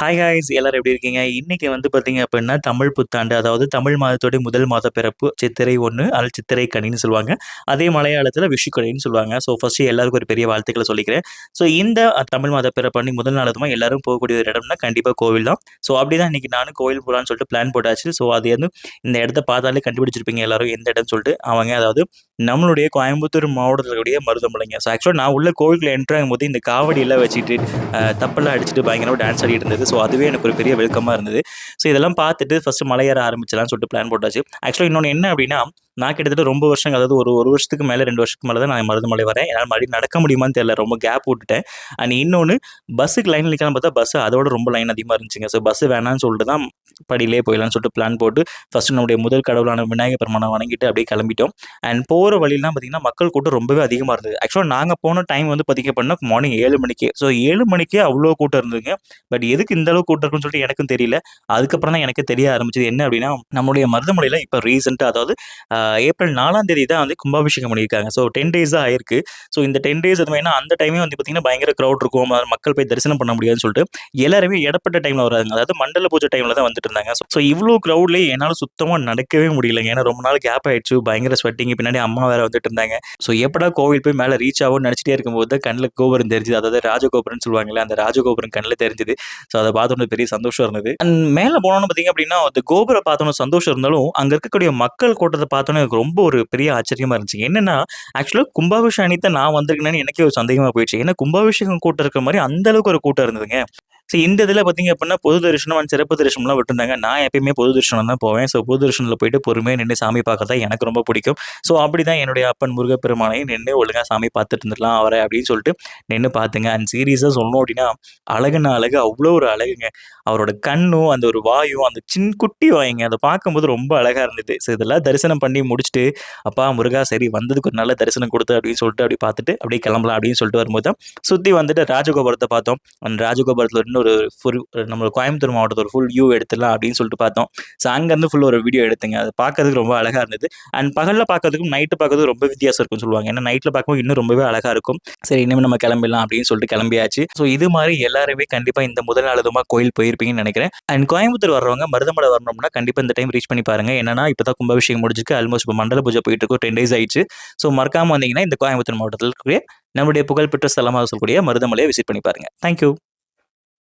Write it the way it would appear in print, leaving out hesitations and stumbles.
Hi guys எல்லாரும் எப்படி இருக்கீங்க? இன்னைக்கு வந்து பார்த்தீங்க அப்படின்னா, தமிழ் புத்தாண்டு அதாவது தமிழ் மாதத்தோட முதல் மாத பிறப்பு சித்திரை 1 அல்லது சித்திரை கனின்னு சொல்லுவாங்க. அதே மலையாளத்தில விஷுக்கனின்னு சொல்லுவாங்க. ஸோ ஃபர்ஸ்ட்டு எல்லாருக்கும் ஒரு பெரிய வாழ்த்துக்கள சொல்லிக்கிறேன். ஸோ இந்த தமிழ் மாத பிறப்பு அன்னைக்கு முதல் நாள் அதுவுமா எல்லாரும் போகக்கூடிய ஒரு இடம்னா கண்டிப்பா கோவில் தான். ஸோ அப்படிதான் இன்னைக்கு நானும் கோவில் போலான்னு சொல்லிட்டு பிளான் போட்டாச்சு. ஸோ அது வந்து இந்த இடத்த பார்த்தாலே கண்டுபிடிச்சிருப்பீங்க எல்லாரும் எந்த இடம்னு சொல்லிட்டு. அவங்க அதாவது நம்மளுடைய கோயம்புத்தூர் மாவட்டத்தில இருக்கக்கூடிய மருதமலைங்க. ஸோ ஆக்சுவலா நான் உள்ள கோவிலுக்குள்ள என்டர் ஆகும்போது இந்த காவடியெல்லாம் வச்சுட்டு தப்பெல்லாம் அடிச்சுட்டு பயங்கரமா டான்ஸ் ஆடிட்டு இருந்தது. ஸோ அதுவே எனக்கு ஒரு பெரிய வெல்கமா இருந்தது. ஸோ இதெல்லாம் பார்த்துட்டு ஃபர்ஸ்ட் மலை ஏற ஆரம்பிச்சலாம்னு சொல்லிட்டு பிளான் போட்டாச்சு. ஆக்சுவலா இன்னொன்னு என்ன அப்படின்னா, நான் கிட்டத்தட்ட ரொம்ப வருஷம் அதாவது ஒரு வருஷத்துக்கு மேல 2 வருஷத்துக்கு மேல தான் நான் மருதமலை வரேன். என்னால மறுபடியும் நடக்க முடியுமான்னு தெரியல. ரொம்ப கேப் விட்டுட்டேன். அண்ட் இன்னொன்னு பஸ்ஸுக்கு லைன்ல நிக்கலாம்னு பார்த்தா பஸ் அதோட ரொம்ப லைன் அதிகமா இருந்துச்சுங்க. ஸோ பஸ் வேணாம்னு சொல்லிட்டு தான் படியிலேயே போயிடலாம்னு சொல்லிட்டு பிளான் போட்டு ஃபர்ஸ்ட் நம்முடைய முதல் கடவுளான விநாயகர் பெருமானை வணங்கிட்டு அப்படியே கிளம்பிட்டோம். அண்ட் போற வழியெல்லாம் பார்த்தீங்கன்னா மக்கள் கூட்டம் ரொம்பவே அதிகமா இருந்தது. ஆக்சுவலா நாங்க போன டைம் வந்து பார்த்தீங்க அப்படின்னா மார்னிங் 7 மணிக்கு. ஸோ 7 மணிக்கே அவ்வளோ கூட்டம் இருந்ததுங்க. பட் எதுக்கு இந்த அளவுக்கு கூட்டம் இருக்குன்னு சொல்லிட்டு எனக்கும் தெரியல. அதுக்கப்புறம் தான் எனக்கு தெரிய ஆரம்பிச்சது என்ன அப்படின்னா, நம்முடைய மருதமலையில இப்ப ரீசென்ட்டா அதாவது ஏப்ரல் 4ஆம் தேதி தான் வந்து கும்பாபிஷேகம் பண்ணியிருக்காங்க. ஸோ 10 டேஸ் தான் ஆயிருக்கு. ஸோ இந்த 10 டேஸ் அது ஏன்னா அந்த டைமே வந்து பார்த்தீங்கன்னா பயங்கர கிரவுட் இருக்கும். மக்கள் போய் தரிசனம் பண்ண முடியாதுன்னு சொல்லிட்டு எல்லாருமே இடப்பட்ட டைம்ல வராங்க. அதாவது மண்டல பூஜை டைம்ல தான் வந்துட்டு இருந்தாங்க. ஸோ இவ்வளோ கிரவுட்லயே என்னால சுத்தமா நடக்கவே முடியலங்க. ஏன்னா ரொம்ப நாள் கேப் ஆயிடுச்சு. பயங்கர ஸ்வெட்டிங் பின்னாடி அம்மா வேற வந்துட்டு இருந்தாங்க. ஸோ எப்படா கோவில் போய் மேல ரீச் ஆகும்னு நினைச்சிட்டே இருக்கும்போது தான் கண்ணுல கோபுரம் தெரிஞ்சது. அதாவது ராஜகோபுரம்னு சொல்லுவாங்கல்ல, அந்த ராஜகோபுரம் கண்ணுல தெரிஞ்சது. ஸோ அத பார்த்தோன்னே பெரிய சந்தோஷம் இருந்தது. அண்ட் மேல போனோம்னு பார்த்தீங்க அப்படின்னா, அந்த கோபுரம் பார்த்தோன்னே சந்தோஷம் இருந்தாலும், அங்க இருக்கக்கூடிய மக்கள் கூட்டத்த பார்த்தோன்னே எனக்கு ரொம்ப ஒரு பெரிய ஆச்சரியமா இருந்துச்சு. என்னன்னா, ஆக்சுவலா கும்பாபிஷேகம் அன்னைக்கு தான் நான் வந்திருக்கேனான்னு எனக்கே ஒரு சந்தேகமா போயிடுச்சு. ஏன்னா கும்பாபிஷேகம் கூட்டம் இருக்கிற மாரி அந்த அளவுக்கு ஒரு கூட்டம் இருந்ததுங்க. ஸோ இந்த இதில பார்த்தீங்க அப்படின்னா, பொது தரிசனம் அண்ட் சிறப்பு தரிசனம்லாம் விட்டுருந்தாங்க. நான் எப்பயுமே பொது தரிசனம் தான் போவேன். ஸோ பொது தரிசனத்தில போயிட்டு பொறுமையா நின்னு சாமி பார்க்க தான் எனக்கு ரொம்ப பிடிக்கும். ஸோ அப்படிதான் என்னுடைய அப்பன் முருகப்பெருமானையும் நின்னு ஒழுங்கா சாமி பார்த்துட்டு இருந்துடலாம் அவர அப்படின்னு சொல்லிட்டு நின்னு பார்த்தேங்க. அண்ட் சீரியஸா சொல்லணும் அப்படின்னா, அழகுனா அழகு அவ்வளோ ஒரு அழகுங்க. அவரோட கண்ணும், அந்த ஒரு வாயும், அந்த குட்டி வாய்ங்க. அத பார்க்கும்போது ரொம்ப அழகா இருந்தது. ஸோ இதெல்லாம் தரிசனம் பண்ணி முடிச்சுட்டு, "அப்பா முருகா சரி வந்ததுக்கு ஒரு நல்ல தரிசனம் குடுத்த" அப்படின்னு சொல்லிட்டு அப்படி பார்த்துட்டு, அப்படியே கிளம்பலாம் அப்படின்னு சொல்லிட்டு வரும்போது தான், சுத்தி வந்துட்டு ராஜகோபுரத்த பார்த்தோம். அந்த ராஜகோபுரத்துல இன்னொரு ஃபுல் நம்ம கோயம்புத்தூர் மாவட்டத்தோட ஃபுல் வியூ எடுத்துடலாம் அப்படின்னு சொல்லிட்டு பார்த்தோம். ஸோ அங்கருந்து ஃபுல் ஒரு வீடியோ எடுத்தேங்க. அது பார்க்கறதுக்கு ரொம்ப அழகா இருந்தது. அண்ட் பகல்ல பார்க்கறதுக்கும், நைட்டு பார்க்கறதுக்கும் ரொம்ப வித்தியாசம் இருக்கும்னு சொல்லுவாங்க. ஏன்னா நைட்ல பார்க்கும்போது இன்னும் ரொம்பவே அழகா இருக்கும். சரி இனிமே நம்ம கிளம்பிடலாம் அப்படின்னு சொல்லிட்டு கிளம்பியாச்சு. ஸோ இது மாரி எல்லாருமே கண்டிப்பா இந்த முதல் நாள் அதுமா கோயில் போயிருப்பீங்கன்னு நினைக்கிறேன். அண்ட் கோயம்புத்தூர் வர்றவங்க மருதமலை வரணும்னா கண்டிப்பா இந்த டைம் ரீச் பண்ணி பாருங்க. என்னன்னா இப்பதான் கும்பாபிஷேகம் முடிஞ்சிருக்கு. ஆல்மோஸ்ட் இப்போ மண்டல பூஜை போயிட்டு இருக்கு. 10 டேஸ் ஆயிடுச்சு. ஸோ மறக்காம வந்தீங்கன்னா இந்த கோயம்புத்தூர் மாவட்டத்தில் இருக்கக்கூடிய நம்முடைய புகழ்பெற்ற ஸ்தலமாக சொல்லக்கூடிய மருதமலையை விசிட் பண்ணி பாருங்க. Thank you.